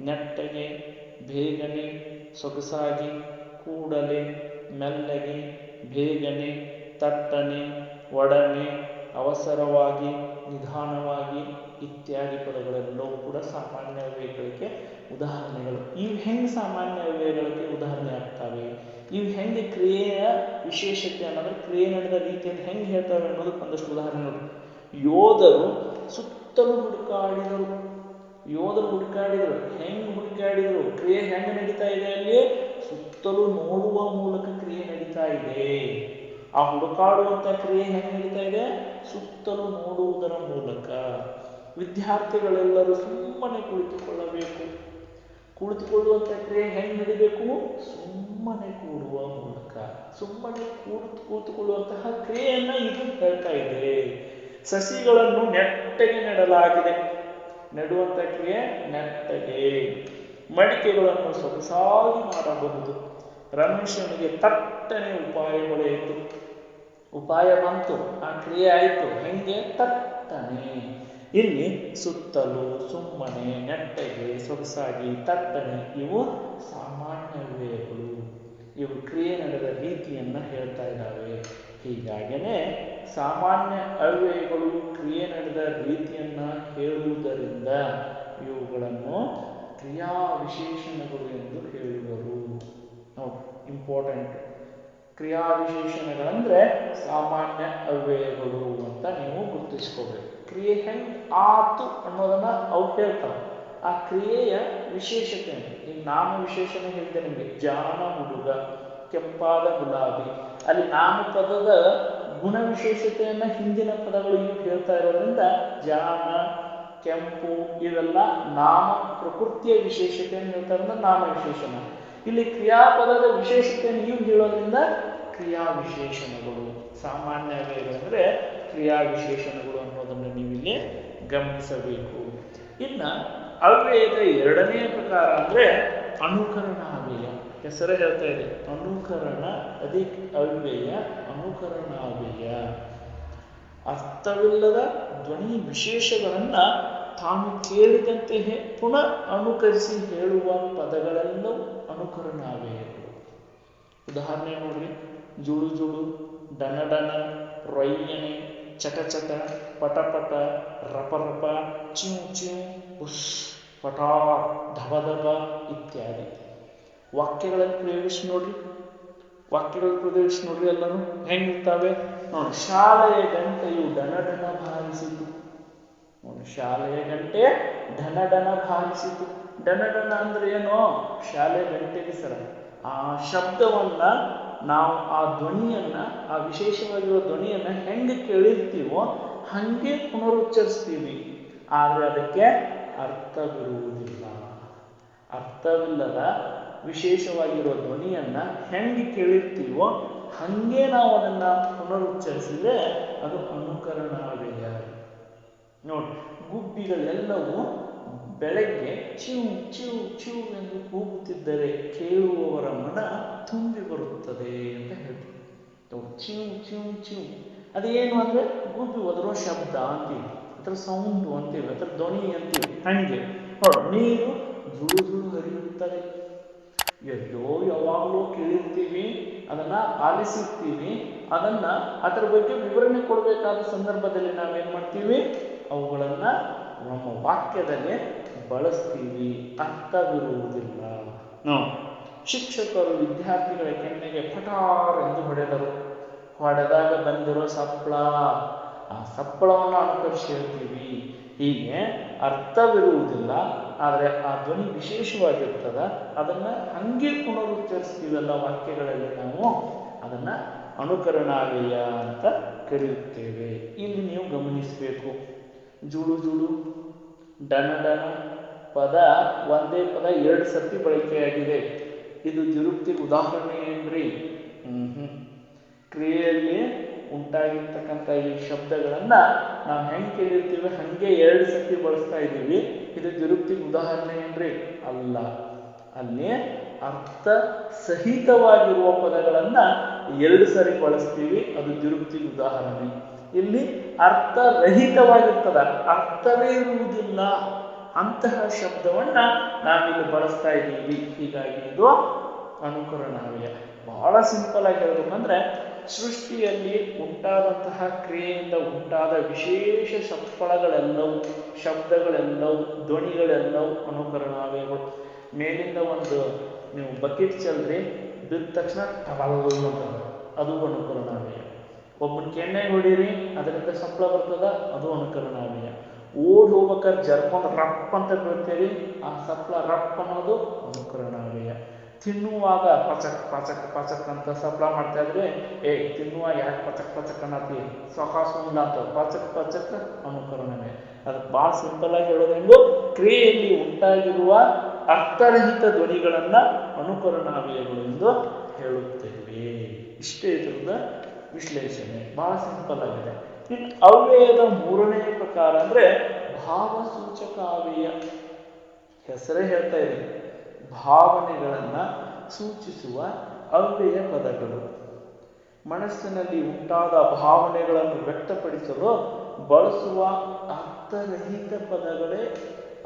ನೆಟ್ಟಗೆ, ಬೇಗನೆ, ಸೊಗಸಾಗಿ, ಕೂಡಲೇ, ಮೆಲ್ಲಗೆ, ಬೇಗನೆ, ತಟ್ಟನೆ, ಒಡನೆ, ಅವಸರವಾಗಿ, ನಿಧಾನವಾಗಿ ಇತ್ಯಾದಿ ಪದಗಳೆಲ್ಲವೂ ಕೂಡ ಸಾಮಾನ್ಯ ಅವ್ಯಯಗಳಿಗೆ ಉದಾಹರಣೆಗಳು. ಇವು ಹೆಂಗೆ ಸಾಮಾನ್ಯ ಅವ್ಯಯಗಳಿಗೆ ಉದಾಹರಣೆ ಆಗ್ತವೆ? ಇವು ಹೆಂಗೆ ಕ್ರಿಯೆಯ ವಿಶೇಷತೆ ಅನ್ನೋದ್ರೆ ಕ್ರಿಯೆ ನಡೆದ ರೀತಿಯನ್ನು ಹೆಂಗೆ ಹೇಳ್ತವೆ ಅನ್ನೋದಕ್ಕೆ ಒಂದಷ್ಟು ಉದಾಹರಣೆ ನೋಡಿ. ಯೋಧರು ಸುತ್ತಲೂ ಹುಡುಕಾಡಿದರು. ಯೋಧರು ಹುಡುಕಾಡಿದರು. ಹೆಂಗೆ ಹುಡುಕಾಡಿದರು? ಕ್ರಿಯೆ ಹೆಂಗೆ ನಡೀತಾ ಇದೆ? ಅಲ್ಲಿ ಸುತ್ತಲೂ ನೋಡುವ ಮೂಲಕ ಕ್ರಿಯೆ ನಡೀತಾ ಇದೆ. ಆ ಹುಡುಕಾಡುವಂಥ ಕ್ರಿಯೆ ಹೆಂಗೆ ನಡೀತಾ ಇದೆ? ಸುತ್ತಲೂ ನೋಡುವುದರ ಮೂಲಕ. ವಿದ್ಯಾರ್ಥಿಗಳೆಲ್ಲರೂ ಸುಮ್ಮನೆ ಕುಳಿತುಕೊಳ್ಳಬೇಕು. ಕುಳಿತುಕೊಳ್ಳುವಂಥ ಕ್ರಿಯೆ ಹೆಂಗೆ ನಡೀಬೇಕು? ಸುಮ್ಮನೆ ಕೂಡುವ ಮೂಲಕ. ಸುಮ್ಮನೆ ಕೂತುಕೊಳ್ಳುವಂತಹ ಕ್ರಿಯೆಯನ್ನ ಇದು ಹೇಳ್ತಾ ಇದೆ. ಸಸಿಗಳನ್ನು ನೆಟ್ಟಗೆ ನೆಡಲಾಗಿದೆ. ನೆಡುವಂಥ ಕ್ರಿಯೆ ನೆಟ್ಟಗೆ. ಮಡಿಕೆಗಳನ್ನು ಸೊಗಸಾಗಿ ಮಾಡಬಹುದು. ರಮೇಶನಿಗೆ ತಟ್ಟನೆ ಉಪಾಯ ಹೊಳೆಯಿತು. ಉಪಾಯ ಬಂತು, ಆ ಕ್ರಿಯೆ ಆಯಿತು. ಹೆಂಗೆ? ತಟ್ಟನೆ. ಇಲ್ಲಿ ಸುತ್ತಲೂ, ಸುಮ್ಮನೆ, ನೆಟ್ಟಗೆ, ಸೊಗಸಾಗಿ, ತಟ್ಟನೆ ಇವು ಸಾಮಾನ್ಯ ಅವ್ಯಯಗಳು. ಇವು ಕ್ರಿಯೆ ನಡೆದ ರೀತಿಯನ್ನ ಹೇಳ್ತಾ ಇದ್ದಾವೆ. ಹೀಗಾಗಿಯೇ ಸಾಮಾನ್ಯ ಅವ್ಯಯಗಳು ಕ್ರಿಯೆ ನಡೆದ ರೀತಿಯನ್ನು ಹೇಳುವುದರಿಂದ ಇವುಗಳನ್ನು ಕ್ರಿಯಾ ವಿಶೇಷಣಗಳು ಎಂದು ಹೇಳುವರು. ನೋಡಿ, ಇಂಪಾರ್ಟೆಂಟ್. ಕ್ರಿಯಾ ವಿಶೇಷಣಗಳಂದ್ರೆ ಸಾಮಾನ್ಯ ಅವ್ಯಯಗಳು ಅಂತ ನೀವು ಗುರುತಿಸ್ಕೋಬೇಕು. ಕ್ರಿಯೆ ಹೆಂಗ್ ಆತು ಅನ್ನೋದನ್ನ ಅವು ಹೇಳ್ತಾವೆ. ಆ ಕ್ರಿಯೆಯ ವಿಶೇಷತೆ ಈಗ ನಾಮ ವಿಶೇಷಣ ಹೇಳಿದೆ ನಿಮಗೆ. ಜಾಣ ಹುಡುಗ, ಕೆಂಪಾದ ಗುಲಾಬಿ. ಅಲ್ಲಿ ನಾಮಪದದ ಗುಣ ವಿಶೇಷತೆಯನ್ನ ಹಿಂದಿನ ಪದಗಳು ಇವು ಹೇಳ್ತಾ ಇರೋದ್ರಿಂದ ಜಾಣ, ಕೆಂಪು ಇವೆಲ್ಲ ನಾಮ ಪ್ರಕೃತಿಯ ವಿಶೇಷತೆಯನ್ನು ಹೇಳ್ತಾ ಇರೋದ್ರಿಂದ ನಾಮ ವಿಶೇಷಣ. ಇಲ್ಲಿ ಕ್ರಿಯಾಪದದ ವಿಶೇಷತೆಯನ್ನು ಇವು ಹೇಳೋದ್ರಿಂದ ಕ್ರಿಯಾ ವಿಶೇಷಣಗಳು. ಸಾಮಾನ್ಯ ಅವ್ಯಯಗಳಂದ್ರೆ ಕ್ರಿಯಾ ವಿಶೇಷಣಗಳು ಅನ್ನೋದನ್ನು ನೀವಿಲ್ಲಿ ಗಮನಿಸಬೇಕು. ಇನ್ನ ಅವ್ಯಯದ ಎರಡನೇ ಪ್ರಕಾರ ಅಂದ್ರೆ ಅನುಕರಣ ಅವ್ಯಯ. ಹೆಸರು ಹೇಳ್ತಾ ಇದೆ, ಅನುಕರಣ ಅಧಿಕ ಅವ್ಯಯ, ಅನುಕರಣಾವ್ಯಯ. ಅರ್ಥವಿಲ್ಲದ ಧ್ವನಿ ವಿಶೇಷಗಳನ್ನ ತಾನು ಕೇಳಿದಂತೆಯೇ ಪುನಃ ಅನುಕರಿಸಿ ಹೇಳುವ ಪದಗಳೆಲ್ಲವೂ ಅನುಕರಣಾವ್ಯಯಗಳು. ಉದಾಹರಣೆ ನೋಡ್ರಿ, ಜುಳು ಜುಳು, ಡನ ಡನ, ರೊಯ್ಯನೆ, ಚಟ ಚಟ, ಪಟ ಪಟ, ರಪ ರಪ, ಚ್ಯೂ ಚ್ಯೂ, ಉಸ್, ಪಟಾ, ಧಬ ಧಬ ಇತ್ಯಾದಿ. ವಾಕ್ಯಗಳನ್ನು ಪ್ರಯೋಗಿಸಿ ನೋಡ್ರಿ, ಎಲ್ಲರೂ ಹೆಂಗಿರ್ತಾವೆ ನೋಡಿ. ಶಾಲೆಯ ಗಂಟೆಯು ಡನ ಡನ ಭಾವಿಸಿತು. ನೋಡಿ, ಶಾಲೆಯ ಗಂಟೆ ಢನ ಢನ ಭಾವಿಸಿತು. ಢನ ಢನ ಅಂದ್ರೆ ಏನು? ಶಾಲೆ ಗಂಟೆಗೆ ಸರ. ಆ ಶಬ್ದವನ್ನ ನಾವು ಆ ಧ್ವನಿಯನ್ನ, ಆ ವಿಶೇಷವಾಗಿರುವ ಧ್ವನಿಯನ್ನ ಹೆಂಗೆ ಕೇಳಿರ್ತೀವೋ ಹಂಗೆ ಪುನರುಚ್ಚರಿಸ್ತೀವಿ. ಆದರೆ ಅದಕ್ಕೆ ಅರ್ಥವಿರುವುದಿಲ್ಲ. ಅರ್ಥವಿಲ್ಲದ ವಿಶೇಷವಾಗಿರುವ ಧ್ವನಿಯನ್ನ ಹೆಂಗೆ ಕೇಳಿರ್ತೀವೋ ಹಂಗೆ ನಾವು ಅದನ್ನ ಪುನರುಚ್ಚರಿಸಿದ್ರೆ ಅದು ಅನುಕರಣಾವ್ಯಯ. ನೋಡಿ, ಗುಬ್ಬಿಗಳೆಲ್ಲವೂ ಬೆಳಗ್ಗೆ ಚಿವ್ ಚಿವ್ ಚಿವ್ ಎಂದು ಕೂಗುತ್ತಿದ್ದರೆ ಕೇಳುವವರ ಮನ ತುಂಬಿ ಬರುತ್ತದೆ ಅಂತ ಹೇಳ್ತೀವಿ. ಚಿವ್ ಚಿವ್ ಚಿವ್ ಅದೇನು ಅಂದ್ರೆ ಗುಬ್ಬಿ ಒದರೋ ಶಬ್ದ ಅಂತೀವಿ, ಅದರ ಸೌಂಡು ಅಂತೀವಿ, ಅದರ ಧ್ವನಿ ಅಂತೀವಿ. ಹಂಗೆ ನೋಡಿ, ನೀರು ಜುಳು ಜುಳು ಹರಿಯುತ್ತದೆ. ಎಲ್ಲೋ ಯಾವಾಗಲೂ ಕೇಳಿರ್ತೀವಿ, ಅದನ್ನ ಆಲಿಸಿರ್ತೀವಿ. ಅದರ ಬಗ್ಗೆ ವಿವರಣೆ ಕೊಡಬೇಕಾದ ಸಂದರ್ಭದಲ್ಲಿ ನಾವೇನ್ ಮಾಡ್ತೀವಿ, ಅವುಗಳನ್ನ ನಮ್ಮ ವಾಕ್ಯದಲ್ಲಿ ಬಳಸ್ತೀವಿ. ಅರ್ಥವಿರುವುದಿಲ್ಲ. ಶಿಕ್ಷಕರು ವಿದ್ಯಾರ್ಥಿಗಳ ಕೆನ್ನೆಗೆ ಪಟಾರ್ ಎಂದು ಹೊಡೆದಾಗ ಬಂದಿರೋ ಸಪ್ಪಳ, ಆ ಸಪ್ಪಳವನ್ನು ಅನುಕರಿಸಿ ಹೇಳ್ತೀವಿ. ಹೀಗೆ ಅರ್ಥವಿರುವುದಿಲ್ಲ, ಆದರೆ ಆ ಧ್ವನಿ ವಿಶೇಷವಾಗಿರ್ತದ, ಅದನ್ನ ಹಂಗೆ ಪುನರುಚ್ಚರಿಸ್ತೀವಲ್ಲ ವಾಕ್ಯಗಳಲ್ಲಿ ನಾವು, ಅದನ್ನ ಅನುಕರಣಾವ್ಯಯ ಅಂತ ಕರೆಯುತ್ತೇವೆ. ಇಲ್ಲಿ ನೀವು ಗಮನಿಸಬೇಕು, ಜುಳು ಜುಳು, ಡನ ಡನ ಪದ ಒಂದೇ ಪದ ಎರಡು ಸರ್ತಿ ಬಳಕೆಯಾಗಿದೆ. ಇದು ದ್ವಿರುಕ್ತಿಗೆ ಉದಾಹರಣೆ ಏನ್ರಿ? ಕ್ರಿಯೆಯಲ್ಲಿ ಉಂಟಾಗಿರ್ತಕ್ಕಂಥ ಈ ಶಬ್ದಗಳನ್ನ ನಾವು ಹೆಂಗೆ ಕೇಳಿರ್ತೀವಿ ಹಂಗೆ ಎರಡು ಸರ್ತಿ ಬಳಸ್ತಾ ಇದ್ದೀವಿ. ಇದು ದ್ವಿರುಕ್ತಿಗೆ ಉದಾಹರಣೆ ಏನ್ರಿ? ಅಲ್ಲ. ಅಲ್ಲಿ ಅರ್ಥ ಸಹಿತವಾಗಿರುವ ಪದಗಳನ್ನ ಎರಡು ಸರಿ ಬಳಸ್ತೀವಿ, ಅದು ದ್ವಿರುಕ್ತಿಗೆ ಉದಾಹರಣೆ. ಇಲ್ಲಿ ಅರ್ಥರಹಿತವಾಗಿರ್ತದ, ಅರ್ಥವೇ ಇರುವುದಿಲ್ಲ ಅಂತಹ ಶಬ್ದವನ್ನ ನಾವಿಲ್ಲಿ ಬಳಸ್ತಾ ಇದ್ದೀವಿ. ಹೀಗಾಗಿ ಇದು ಅನುಕರಣಾವ್ಯಯ. ಬಹಳ ಸಿಂಪಲ್ ಆಗಿ ಹೇಳ್ಬೇಕಂದ್ರೆ, ಸೃಷ್ಟಿಯಲ್ಲಿ ಉಂಟಾದಂತಹ ಕ್ರಿಯೆಯಿಂದ ಉಂಟಾದ ವಿಶೇಷ ಸತ್ಫಲಗಳೆಲ್ಲವೂ, ಶಬ್ದಗಳೆಲ್ಲವೂ, ಧ್ವನಿಗಳೆಲ್ಲವೂ ಅನುಕರಣಾವ್ಯಯಗಳು. ಮೇಲಿಂದ ಒಂದು ನೀವು ಬಕೆಟ್ ಚೆಲ್ರಿ, ಬಿದ್ದ ತಕ್ಷಣ ಟಬಲ್ ಅಂತದ, ಅದು ಅನುಕರಣಾವ್ಯಯ. ಒಬ್ಬನ ಕೆನ್ನೆಗೆ ಹೊಡೀರಿ, ಅದರಿಂದ ಸಪ್ಪಳ ಬರ್ತದ, ಅದು ಅನುಕರಣಾವ್ಯಯ. ಓಡ್ ಹೋಗ್ಬೇಕಾದ್ರೆ ಜರ್ಕೊಂಡು ರಪ್ ಅಂತ ಬೀಳ್ತೀರಿ, ಆ ಸಪ್ಪಳ ರಪ್ ಅನ್ನೋದು ಅನುಕರಣಾವ್ಯಯ. ತಿನ್ನುವಾಗ ಪಚಕ್ ಪಚಕ್ ಪಚಕ್ ಅಂತ ಸಪ್ಪಳ ಮಾಡ್ತಾ ಇದ್ರೆ, ತಿನ್ನುವಾಗ ಯಾಕೆ ಪಚಕ್ ಪಚಕ್ ಅನ್ನತಿ, ಸೊಕಾಸು ಅಂತ ಪಚಕ್ ಪಚಕ್ ಅನುಕರಣವೇ. ಅದಕ್ಕೆ ಭಾಳ ಸಿಂಪಲ್ ಆಗಿ ಹೇಳೋದೆಂದು, ಕ್ರಿಯೆಯಲ್ಲಿ ಉಂಟಾಗಿರುವ ಅರ್ಥರಹಿತ ಧ್ವನಿಗಳನ್ನ ಅನುಕರಣಾವ್ಯಯಗಳು ಎಂದು ಹೇಳುತ್ತೇವೆ. ಇಷ್ಟೇ ಇದರದ ವಿಶ್ಲೇಷಣೆ, ಬಹಳ ಸಿಂಪಲ್ ಆಗಿದೆ. ಇನ್ನು ಅವ್ಯಯದ ಮೂರನೇ ಪ್ರಕಾರ ಅಂದ್ರೆ ಭಾವಸೂಚಕ ಅವ್ಯಯ. ಹೆಸರೇ ಹೇಳ್ತಾ ಇದೆ, ಭಾವನೆಗಳನ್ನ ಸೂಚಿಸುವ ಅವ್ಯಯ ಪದಗಳು. ಮನಸ್ಸಿನಲ್ಲಿ ಉಂಟಾದ ಭಾವನೆಗಳನ್ನು ವ್ಯಕ್ತಪಡಿಸಲು ಬಳಸುವ ಅರ್ಥರಹಿತ ಪದಗಳೇ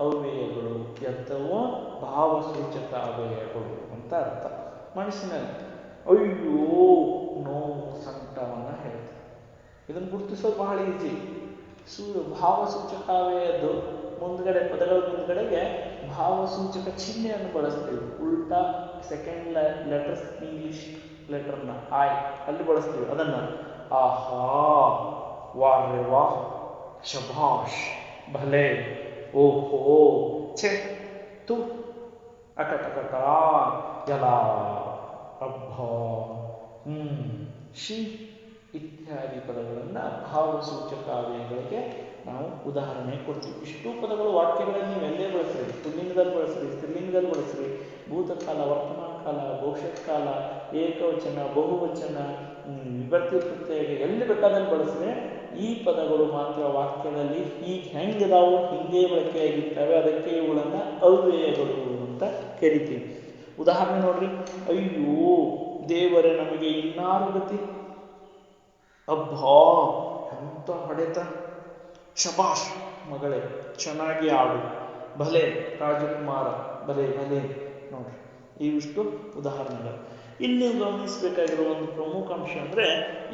ಅವ್ಯಯಗಳು. ಎಂಥವು? ಭಾವಸೂಚಕ ಅವ್ಯಯಗಳು ಅಂತ ಅರ್ಥ. ಮನಸ್ಸಿನಲ್ಲಿ ಅಯ್ಯೋ, ನೋವು, ಸಂಕಟ, ಅರ್ಥವನ್ನು ಹೇಳ್ತಾರೆ. ಇದನ್ನು ಗುರುತಿಸೋದು ಬಹಳ ಈಸಿ. ಭಾವಸೂಚಕಾವ್ಯಯದ್ದು ಮುಂದ್ಗಡೆ ಪದಗಳ ಮುಂದ್ಗಡೆಗೆ ಭಾವಸೂಚಕ ಚಿಹ್ನೆಯನ್ನು ಬಳಸ್ತೀವಿ. ಉಲ್ಟಾ ಸೆಕೆಂಡ್ ಲೆಟರ್ಸ್ ಇಂಗ್ಲಿಷ್ ಲೆಟರ್ನ ಐ ಅಲ್ಲಿ ಬಳಸ್ತೀವಿ. ಅದನ್ನ ಆಹಾ, ವಾರೆ ವಾಹ್, ಶಭಾಷ್, ಭಲೆ, ಓಹೋ, ಛೆ, ತು, ಅಕಟಕಟ, ಯಲ, ಅಬ್ಬ, ಶಿ ಇತ್ಯಾದಿ ಪದಗಳನ್ನು ಭಾವಸೂಚಕಾವ್ಯಗಳಿಗೆ ನಾವು ಉದಾಹರಣೆ ಕೊಡ್ತೀವಿ. ಇಷ್ಟು ಪದಗಳು ವಾಕ್ಯಗಳಲ್ಲಿ ನೀವು ಎಲ್ಲೇ ಬಳಸ್ರಿ, ಪುಲ್ಲಿಂಗದಲ್ಲಿ ಬಳಸ್ರಿ, ಸ್ತ್ರೀಲಿಂಗದಲ್ಲಿ ಬಳಸ್ರಿ, ಭೂತಕಾಲ, ವರ್ತಮಾನ ಕಾಲ, ಭವಿಷ್ಯತ್ ಕಾಲ, ಏಕವಚನ, ಬಹುವಚನ, ವಿಭಕ್ತಿ ಪ್ರತ್ಯಯ ಎಲ್ಲಿ ಬೇಕಾದಲ್ಲಿ ಬಳಸ್ರೆ ಈ ಪದಗಳು ಮಾತ್ರ ವಾಕ್ಯದಲ್ಲಿ ಈಗ ಹೆಂಗಿದಾವು ಹಿಂಗೆ ಬಳಕೆಯಾಗಿರ್ತವೆ. ಅದಕ್ಕೆ ಇವುಗಳನ್ನ ಅವ್ಯಯಗಳು ಅಂತ ಕರಿತೀವಿ. ಉದಾಹರಣೆ ನೋಡ್ರಿ, ಅಯ್ಯೋ ದೇವರೇ ನಮಗೆ ಇನ್ನಾರು ಗತಿ, ಅಬ್ಬಾ ಎಂತ ಹೊಡೆತ, ಶಬಾಷ್ ಮಗಳೇ ಚೆನ್ನಾಗಿ ಆಡು, ಭಲೆ ರಾಜಕುಮಾರ, ಭಲೆ ಭಲೆ. ನೋಡ್ರಿ, ಇವಿಷ್ಟು ಉದಾಹರಣೆಗಳು. ಇಲ್ಲಿ ಗಮನಿಸಬೇಕಾಗಿರುವ ಒಂದು ಪ್ರಮುಖ ಅಂಶ ಅಂದ್ರೆ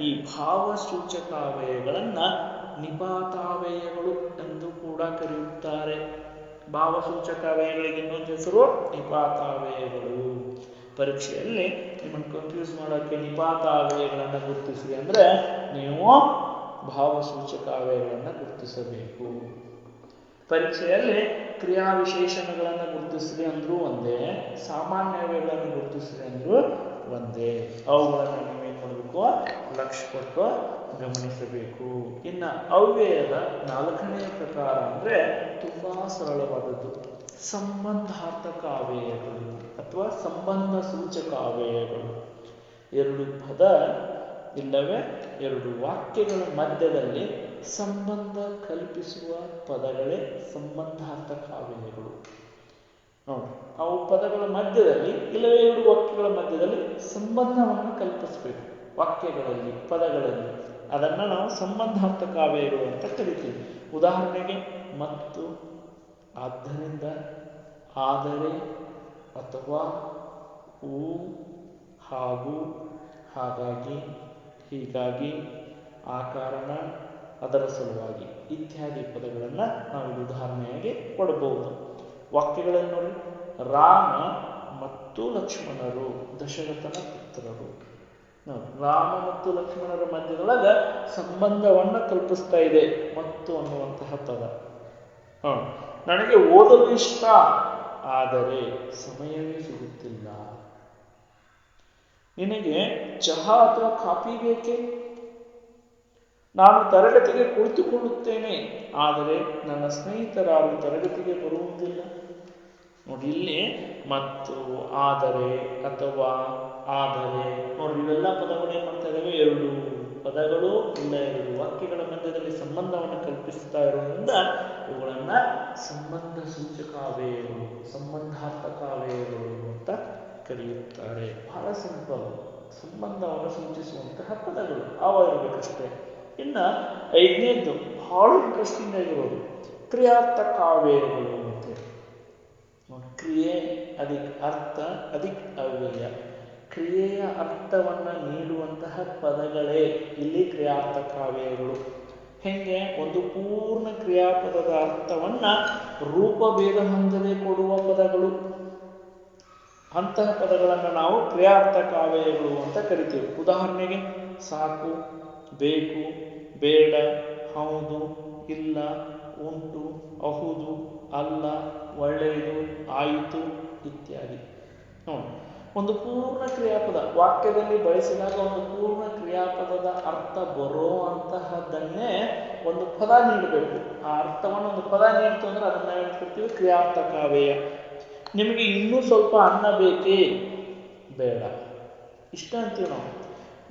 ಈ ಭಾವಸೂಚಕಾವ್ಯಯಗಳನ್ನ ನಿಪಾತಾವ್ಯಯಗಳು ಎಂದು ಕೂಡ ಕರೆಯುತ್ತಾರೆ. ಭಾವಸೂಚಕಾವ್ಯಯಗಳಿಗೆ ಇನ್ನೊಂದು ಹೆಸರು ನಿಪಾತಾವ್ಯಯಗಳು. ಪರೀಕ್ಷೆಯಲ್ಲಿ ನಿಮ್ಮನ್ನು ಕನ್ಫ್ಯೂಸ್ ಮಾಡೋಕ್ಕೆ ನಿಪಾತಾವ್ಯಯಗಳನ್ನು ಗುರುತಿಸಿ ಅಂದ್ರೆ ನೀವು ಭಾವಸೂಚಕಾವ್ಯಯಗಳನ್ನು ಗುರುತಿಸಬೇಕು. ಪರೀಕ್ಷೆಯಲ್ಲಿ ಕ್ರಿಯಾ ವಿಶೇಷಣಗಳನ್ನು ಗುರುತಿಸ್ರಿ ಅಂದ್ರೂ ಒಂದೇ, ಸಾಮಾನ್ಯಗಳನ್ನು ಗುರುತಿಸ್ರಿ ಅಂದ್ರೂ ಒಂದೇ. ಅವುಗಳನ್ನು ನೀವೇನು ಮಾಡಬೇಕು, ಲಕ್ಷ್ಯ ಕೊಟ್ಟು ಗಮನಿಸಬೇಕು. ಇನ್ನು ಅವ್ಯಯದ 4ನೇ ಪ್ರಕಾರ ಅಂದ್ರೆ ತುಂಬಾ ಸರಳವಾದದ್ದು, ಸಂಬಂಧಾರ್ಥಕ ಅವ್ಯಯಗಳು ಅಥವಾ ಸಂಬಂಧ ಸೂಚಕ ಅವ್ಯಯಗಳು. 2 ಪದ ಇಲ್ಲವೇ 2 ವಾಕ್ಯಗಳ ಮಧ್ಯದಲ್ಲಿ ಸಂಬಂಧ ಕಲ್ಪಿಸುವ ಪದಗಳೇ ಸಂಬಂಧಾರ್ಥಕ ಅವ್ಯಯಗಳು. ನೋಡಿ, ಅವು ಪದಗಳ ಮಧ್ಯದಲ್ಲಿ ಇಲ್ಲವೇ 2 ವಾಕ್ಯಗಳ ಮಧ್ಯದಲ್ಲಿ ಸಂಬಂಧವನ್ನು ಕಲ್ಪಿಸಬೇಕು. ವಾಕ್ಯಗಳಲ್ಲಿ, ಪದಗಳಲ್ಲಿ, ಅದನ್ನ ನಾವು ಸಂಬಂಧಾರ್ಥಕ ಅವ್ಯಯಗಳು ಅಂತ ಕರಿತೀವಿ. ಉದಾಹರಣೆಗೆ ಮತ್ತು, ಆದ್ದರಿಂದ, ಆದರೆ, ಅಥವಾ, ಹೂ, ಹಾಗೂ, ಹಾಗಾಗಿ, ಹೀಗಾಗಿ, ಆ ಕಾರಣ, ಅದರ ಸಲುವಾಗಿ ಇತ್ಯಾದಿ ಪದಗಳನ್ನು ನಾವು ಉದಾಹರಣೆಯಾಗಿ ಕೊಡಬಹುದು. ವಾಕ್ಯಗಳಲ್ಲಿ ನೋಡಿ, ರಾಮ ಮತ್ತು ಲಕ್ಷ್ಮಣರು ದಶರಥನ ಪುತ್ರರು. ರಾಮ ಮತ್ತು ಲಕ್ಷ್ಮಣರ ಮಧ್ಯದೊಳಗ ಸಂಬಂಧವನ್ನ ಕಲ್ಪಿಸ್ತಾ ಇದೆ ಮತ್ತು ಅನ್ನುವಂತಹ ಪದ. ನನಗೆ ಓದಲು ಇಷ್ಟ, ಆದರೆ ಸಮಯವೇ ಸಿಗುತ್ತಿಲ್ಲ. ನಿನಗೆ ಚಹಾ ಅಥವಾ ಕಾಫಿ ಬೇಕೇ? ನಾನು ತರಗತಿಗೆ ಕುಳಿತುಕೊಳ್ಳುತ್ತೇನೆ, ಆದರೆ ನನ್ನ ಸ್ನೇಹಿತರಾರು ತರಗತಿಗೆ ಬರುವುದಿಲ್ಲ. ನೋಡಿ, ಇಲ್ಲಿ ಮತ್ತು, ಆದರೆ, ಅಥವಾ, ಆದರೆ, ನೋಡಿ ಇವೆಲ್ಲ ಪದಗಳು ಏನ್ ಮಾಡ್ತಾ ಇದ್ದಾವೆ, 2 ಪದಗಳು ಇಲ್ಲ 2 ವಾಕ್ಯಗಳ ಮಧ್ಯದಲ್ಲಿ ಸಂಬಂಧವನ್ನು ಕಲ್ಪಿಸ್ತಾ ಇರೋದ್ರಿಂದ ಇವುಗಳನ್ನ ಸಂಬಂಧ ಸೂಚಕಾವ್ಯಯಗಳು, ಸಂಬಂಧಾರ್ಥಕ ಅವ್ಯಯಗಳು ಅಂತ ಕರೆಯುತ್ತಾರೆ. ಬಹಳ ಸಿಂಪಲ್, ಸಂಬಂಧವನ್ನು ಸೂಚಿಸುವಂತಹ ಪದಗಳು ಅವ ಇರಬೇಕಷ್ಟೇ. ಇನ್ನ 5ನೇದ್ದು ಬಹಳ ಇಂಟ್ರೆಸ್ಟಿಂಗ್ ಆಗಿರೋದು ಕ್ರಿಯಾರ್ಥಕ ಅವ್ಯಯಗಳು ಅಂತ. ಕ್ರಿಯೆ ಅಧಿಕ್ ಅರ್ಥ ಅಧಿಕ್ ಅವ್ಯಯ. ಕ್ರಿಯೆಯ ಅರ್ಥವನ್ನ ನೀಡುವಂತಹ ಪದಗಳೇ ಇಲ್ಲಿ ಕ್ರಿಯಾರ್ಥಕ ಅವ್ಯಯಗಳು. ಹೆಂಗೆ, ಒಂದು ಪೂರ್ಣ ಕ್ರಿಯಾಪದದ ಅರ್ಥವನ್ನ ರೂಪಭೇದ ಹೊಂದದೆ ಕೊಡುವ ಪದಗಳು, ಅಂತಹ ಪದಗಳನ್ನು ನಾವು ಕ್ರಿಯಾರ್ಥಕ ಅವ್ಯಯಗಳು ಅಂತ ಕರಿತೀವಿ. ಉದಾಹರಣೆಗೆ ಸಾಕು, ಬೇಕು, ಬೇಡ, ಹೌದು, ಇಲ್ಲ, ಉಂಟು, ಅಹುದು, ಅಲ್ಲ, ಒಳ್ಳೆಯದು, ಆಯಿತು ಇತ್ಯಾದಿ. ನೋಡಿ, ಒಂದು ಪೂರ್ಣ ಕ್ರಿಯಾಪದ ವಾಕ್ಯದಲ್ಲಿ ಬಳಸಿದಾಗ ಒಂದು ಪೂರ್ಣ ಕ್ರಿಯಾಪದದ ಅರ್ಥ ಬರೋ ಅಂತಹದ್ದನ್ನೇ ಒಂದು ಪದ ನೀಡಬೇಕು. ಆ ಅರ್ಥವನ್ನು ಒಂದು ಪದ ನೀಡ್ತು ಅಂದ್ರೆ ಅದನ್ನ ಹೇಳ್ತಿರ್ತೀವಿ ಕ್ರಿಯಾರ್ಥಕ ಅವ್ಯಯ. ನಿಮಗೆ ಇನ್ನೂ ಸ್ವಲ್ಪ ಅನ್ನ ಬೇಕೇ? ಬೇಡ, ಇಷ್ಟ ಅಂತೀವಿ ನಾವು.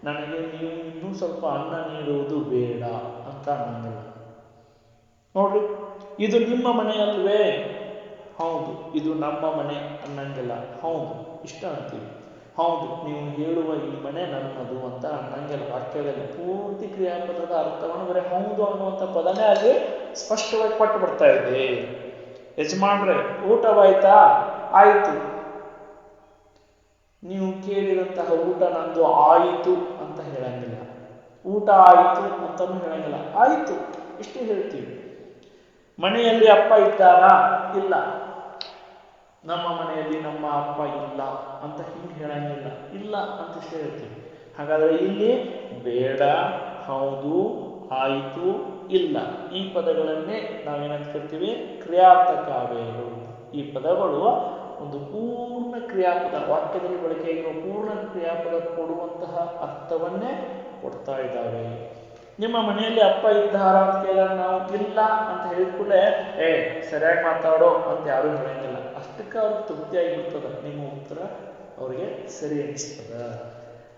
ನನಗೆ ನೀವು ಇನ್ನೂ ಸ್ವಲ್ಪ ಅನ್ನ ನೀಡುವುದು ಬೇಡ ಅಂತ ಅನ್ನಂಗಿಲ್ಲ. ನೋಡ್ರಿ, ಇದು ನಿಮ್ಮ ಮನೆಯಲ್ವೇ? ಹೌದು, ಇದು ನಮ್ಮ ಮನೆ ಅನ್ನಂಗಿಲ್ಲ. ಹೌದು, ಇಷ್ಟ ಅಂತೀವಿ. ಹೌದು, ನೀವು ಹೇಳುವ ಈ ಮನೆ ನನ್ನದು ಅಂತ ಅನ್ನಂಗಿಲ್ಲ. ವಾಕ್ಯದಲ್ಲಿ ಪೂರ್ತಿ ಕ್ರಿಯಾಪದದ ಅರ್ಥವನ್ನು ಬರೀ ಹೌದು ಅನ್ನುವಂಥ ಪದನೇ ಅಲ್ಲಿ ಸ್ಪಷ್ಟವಾಗಿ ಕೊಟ್ಟು ಬರ್ತಾ ಇದೆ. ಯಜಮಾನ್ರೆ ಊಟವಾಯ್ತಾ? ಆಯಿತು. ನೀವು ಕೇಳಿದಂತಹ ಊಟ ನಂದು ಆಯಿತು ಅಂತ ಹೇಳಂಗಿಲ್ಲ. ಊಟ ಆಯಿತು ಅಂತಲೂ ಹೇಳಂಗಿಲ್ಲ, ಆಯಿತು ಇಷ್ಟೇ ಹೇಳ್ತೀವಿ. ಮನೆಯಲ್ಲಿ ಅಪ್ಪ ಇದ್ದಾರಾ? ಇಲ್ಲ. ನಮ್ಮ ಮನೆಯಲ್ಲಿ ನಮ್ಮ ಅಪ್ಪ ಇಲ್ಲ ಅಂತ ಹಿಂಗೆ ಹೇಳಂಗಿಲ್ಲ, ಇಲ್ಲ ಅಂತ ಇಷ್ಟೇ ಹೇಳ್ತೀವಿ. ಹಾಗಾದ್ರೆ ಇಲ್ಲಿ ಬೇಡ, ಹೌದು, ಆಯಿತು, ಇಲ್ಲ ಈ ಪದಗಳನ್ನೇ ನಾವೇನಂತ ಕರಿತೀವಿ? ಕ್ರಿಯಾರ್ಥಕ ಅವ್ಯಯಗಳು. ಈ ಪದಗಳು ಒಂದು ಪೂರ್ಣ ಕ್ರಿಯಾಪದ, ವಾಕ್ಯದಲ್ಲಿ ಬಳಕೆಯಾಗಿರುವ ಪೂರ್ಣ ಕ್ರಿಯಾಪದ ಕೊಡುವಂತಹ ಅರ್ಥವನ್ನೇ ಕೊಡ್ತಾ ಇದ್ದಾವೆ. ನಿಮ್ಮ ಮನೆಯಲ್ಲಿ ಅಪ್ಪ ಇದ್ದಾರಾ ಅಂತ ಕೇಳಿದಾಗ ನಾವು ಇಲ್ಲ ಅಂತ ಹೇಳಿದ ಕೂಡಲೇ ಸರಿಯಾಗಿ ಮಾತಾಡೋ ಅಂತ ಯಾರು ಹೇಳಂಗಿಲ್ಲ. ಅಷ್ಟಕ್ಕೆ ಅವ್ರಿಗೆ ತೃಪ್ತಿಯಾಗಿರ್ತದ, ನಿಮ್ಮ ಉತ್ತರ ಅವ್ರಿಗೆ ಸರಿ ಅನಿಸ್ತದ.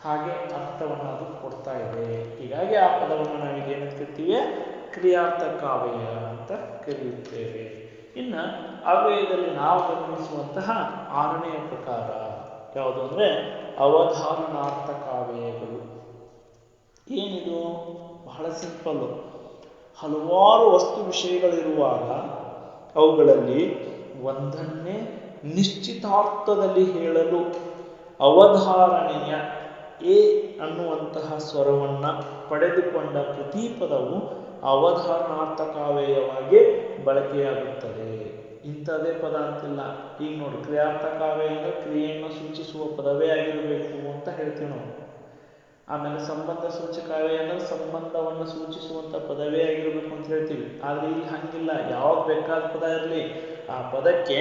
ಹಾಗೆ ಅರ್ಥವನ್ನು ಅದು ಕೊಡ್ತಾ ಇದೆ. ಹೀಗಾಗಿ ಆ ಪದವನ್ನು ನಾವೀಗ ಏನಂತ ಕರಿತೀವಿ? ಕ್ರಿಯಾರ್ಥಕ ಅವ್ಯಯ ಅಂತ ಕರೆಯುತ್ತೇವೆ. ಇನ್ನು ಅವ್ಯಯದಲ್ಲಿ ನಾವು ಗಮನಿಸುವಂತಹ 6ನೆಯ ಪ್ರಕಾರ ಯಾವುದು ಅಂದರೆ ಅವಧಾರಣಾರ್ಥಕ ಅವ್ಯಯಗಳು. ಏನಿದು? ಬಹಳ ಸಿಂಪಲ್ಲು. ಹಲವಾರು ವಸ್ತು ವಿಷಯಗಳಿರುವಾಗ ಅವುಗಳಲ್ಲಿ ಒಂದನ್ನೇ ನಿಶ್ಚಿತಾರ್ಥದಲ್ಲಿ ಹೇಳಲು ಅವಧಾರಣೆಯ ಎ ಅನ್ನುವಂತಹ ಸ್ವರವನ್ನು ಪಡೆದುಕೊಂಡ ಪ್ರತಿಪದವು ಅವಧಾರಣಾರ್ಥಕಾವ್ಯಯವಾಗಿ ಬಳಕೆಯಾಗುತ್ತದೆ. ಇಂಥದೇ ಪದ ಅಂತಿಲ್ಲ. ಈಗ ನೋಡಿ, ಕ್ರಿಯಾರ್ಥಕಾವ್ಯ ಅಂದರೆ ಕ್ರಿಯೆಯನ್ನು ಸೂಚಿಸುವ ಪದವೇ ಆಗಿರಬೇಕು ಅಂತ ಹೇಳ್ತೀವಿ ನಾವು. ಆಮೇಲೆ ಸಂಬಂಧ ಸೂಚಕಾವ್ಯ ಅಂದರೆ ಸಂಬಂಧವನ್ನು ಸೂಚಿಸುವಂಥ ಪದವೇ ಆಗಿರಬೇಕು ಅಂತ ಹೇಳ್ತೀವಿ. ಆದರೆ ಇಲ್ಲಿ ಹಂಗಿಲ್ಲ. ಯಾವಾಗ ಬೇಕಾದ ಪದ ಇರಲಿ, ಆ ಪದಕ್ಕೆ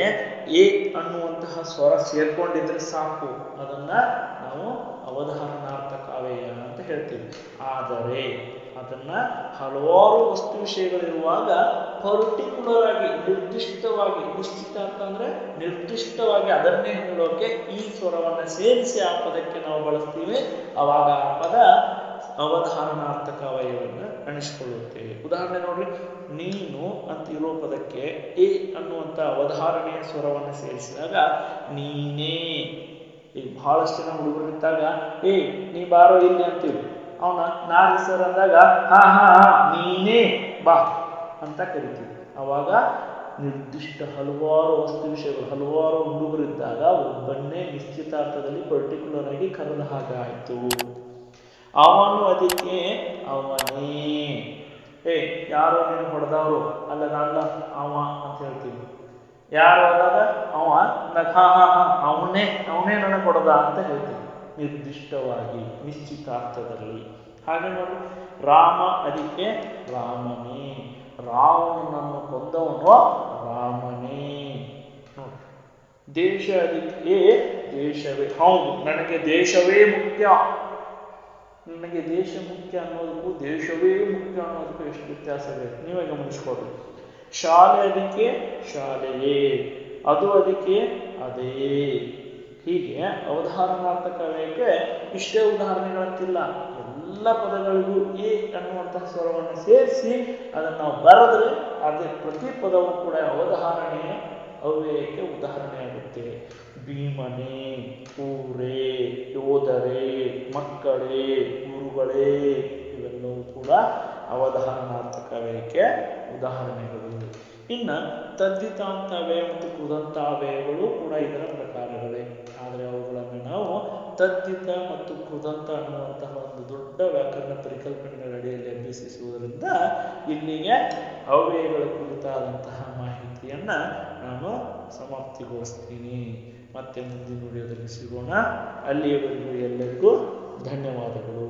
ಎ ಅನ್ನುವಂತಹ ಸ್ವರ ಸೇರ್ಕೊಂಡಿದ್ರೆ ಸಾಕು, ಅದನ್ನ ನಾವು ಅವಧಾರಣಾರ್ಥಕ ಅವ್ಯಯ ಅಂತ ಹೇಳ್ತೀವಿ. ಆದರೆ ಅದನ್ನ ಹಲವಾರು ವಸ್ತು ವಿಷಯಗಳಿರುವಾಗ ಪರ್ಟಿಕ್ಯುಲರ್ ಆಗಿ, ನಿರ್ದಿಷ್ಟವಾಗಿ, ನಿಶ್ಚಿತಾರ್ಥ ಅಂದ್ರೆ ನಿರ್ದಿಷ್ಟವಾಗಿ ಅದನ್ನೇ ಹೇಳೋಕೆ ಈ ಸ್ವರವನ್ನು ಸೇರಿಸಿ ಆ ಪದಕ್ಕೆ ನಾವು ಬಳಸ್ತೀವಿ. ಅವಾಗ ಆ ಪದ ಅವಧಾರಣಾರ್ಥಕ ಅವಯವನ್ನ ಅನಿಸ್ಕೊಳ್ಳುತ್ತೆ. ಉದಾಹರಣೆ ನೋಡ್ರಿ, ನೀನು ಅಂತ ಇರೋ ಪದಕ್ಕೆ ಎ ಅನ್ನುವಂಥ ಅವಧಾರಣೆಯ ಸ್ವರವನ್ನು ಸೇರಿಸಿದಾಗ ನೀನೇ. ಈಗ ಬಹಳಷ್ಟು ಜನ ಹುಡುಗರು ಇದ್ದಾಗ ನೀ ಬಾರೋ ಇಲ್ಲಿ ಅಂತೀವಿ. ಅವನ ನಾರಿ ಸರ್ ಅಂದಾಗ ಹಾ ಹಾ ಹಾ ನೀನೇ ಬಾ ಅಂತ ಕರಿತೀವಿ. ಅವಾಗ ನಿರ್ದಿಷ್ಟ ಹಲವಾರು ವಸ್ತು ವಿಷಯಗಳು, ಹಲವಾರು ಹುಡುಗರಿದ್ದಾಗ ಒಬ್ಬನ್ನೇ ನಿಶ್ಚಿತಾರ್ಥದಲ್ಲಿ ಪರ್ಟಿಕ್ಯುಲರ್ ಆಗಿ ಕರೆದ ಹಾಗಾಯಿತು. ಅವನು ಅದಕ್ಕೆ ಅವನೇ. ಯಾರೋ ನೀನು ಹೊಡೆದವರು ಅಲ್ಲ, ನಾನಲ್ಲ ಅವ ಅಂತ ಹೇಳ್ತೀವಿ. ಯಾರು ಆದಾಗ ಅವ ಹಾ ಹಾ ಹಾ ಅವನೇ ನನಗೆ ಹೊಡೆದ ಅಂತ ಹೇಳ್ತೀವಿ, ನಿರ್ದಿಷ್ಟವಾಗಿ ನಿಶ್ಚಿತಾರ್ಥದಲ್ಲಿ. ಹಾಗೆ ನೋಡಿ, ರಾಮ ಅದಕ್ಕೆ ರಾಮನೇ. ರಾವಣನನ್ನು ಕೊಂದವನು ರಾಮನೇ. ನೋಡಿ, ದೇಶ ಅದಕ್ಕೆ ದೇಶವೇ. ಹೌದು, ನನಗೆ ದೇಶವೇ ಮುಖ್ಯ. ನನಗೆ ದೇಶ ಮುಖ್ಯ ಅನ್ನೋದಕ್ಕೂ ದೇಶವೇ ಮುಖ್ಯ ಅನ್ನೋದಕ್ಕೂ ಎಷ್ಟು ವ್ಯತ್ಯಾಸ ಬೇಕು ನೀವೇ ಗಮನಿಸ್ಕೊಡ್ರಿ. ಶಾಲೆ ಅದಕ್ಕೆ ಶಾಲೆಯೇ, ಅದು ಅದಕ್ಕೆ ಅದೇ. ಹೀಗೆ ಅವಧಾರಣಾರ್ಥಕ ಅವ್ಯಯಕ್ಕೆ ಇಷ್ಟೇ ಉದಾಹರಣೆಗಳಂತಿಲ್ಲ. ಎಲ್ಲ ಪದಗಳಿಗೂ ಎ ಅನ್ನುವಂತಹ ಸ್ವರವನ್ನು ಸೇರಿಸಿ ಅದನ್ನು ನಾವು ಬರೆದ್ರೆ ಅದೇ ಪ್ರತಿ ಪದವು ಕೂಡ ಅವಧಾರಣೆಯ ಅವ್ಯಯಕ್ಕೆ ಉದಾಹರಣೆಯಾಗುತ್ತೆ. ಭೀಮನೇ, ಊರೇ, ಯೋಧರೇ, ಮಕ್ಕಳೇ, ಗುರುಗಳೇ ಇವೆಲ್ಲವೂ ಕೂಡ ಅವಧಾರಣಾರ್ಥಕ ಅವ್ಯಯಕ್ಕೆ ಉದಾಹರಣೆಗಳು. ಇನ್ನು ತದ್ದಿತಾಂತ ಅವ್ಯಯ ಮತ್ತು ಕೃದಂತ ಅವ್ಯಯಗಳು ಕೂಡ ಇದರ ಪ್ರಕಾರಗಳೇ. ಆದರೆ ಅವುಗಳನ್ನು ನಾವು ತದ್ದಿತ ಮತ್ತು ಕೃದಂತ ಅನ್ನುವಂತಹ ಒಂದು ದೊಡ್ಡ ವ್ಯಾಕರಣ ಪರಿಕಲ್ಪನೆಗಳ ಅಡಿಯಲ್ಲಿ ಅಭ್ಯಸಿಸುವುದರಿಂದ ಇಲ್ಲಿಗೆ ಅವ್ಯಯಗಳ ಕುರಿತಾದಂತಹ ಮಾಹಿತಿಯನ್ನು ನಾನು ಸಮಾಪ್ತಿಗೊಳಿಸ್ತೀನಿ. ಮತ್ತೆ ಮುಂದಿನ ವಿಡಿಯೋದಲ್ಲಿ ಸಿಗೋಣ. ಅಲ್ಲಿಯವರೆಗೂ ಎಲ್ಲರಿಗೂ ಧನ್ಯವಾದಗಳು.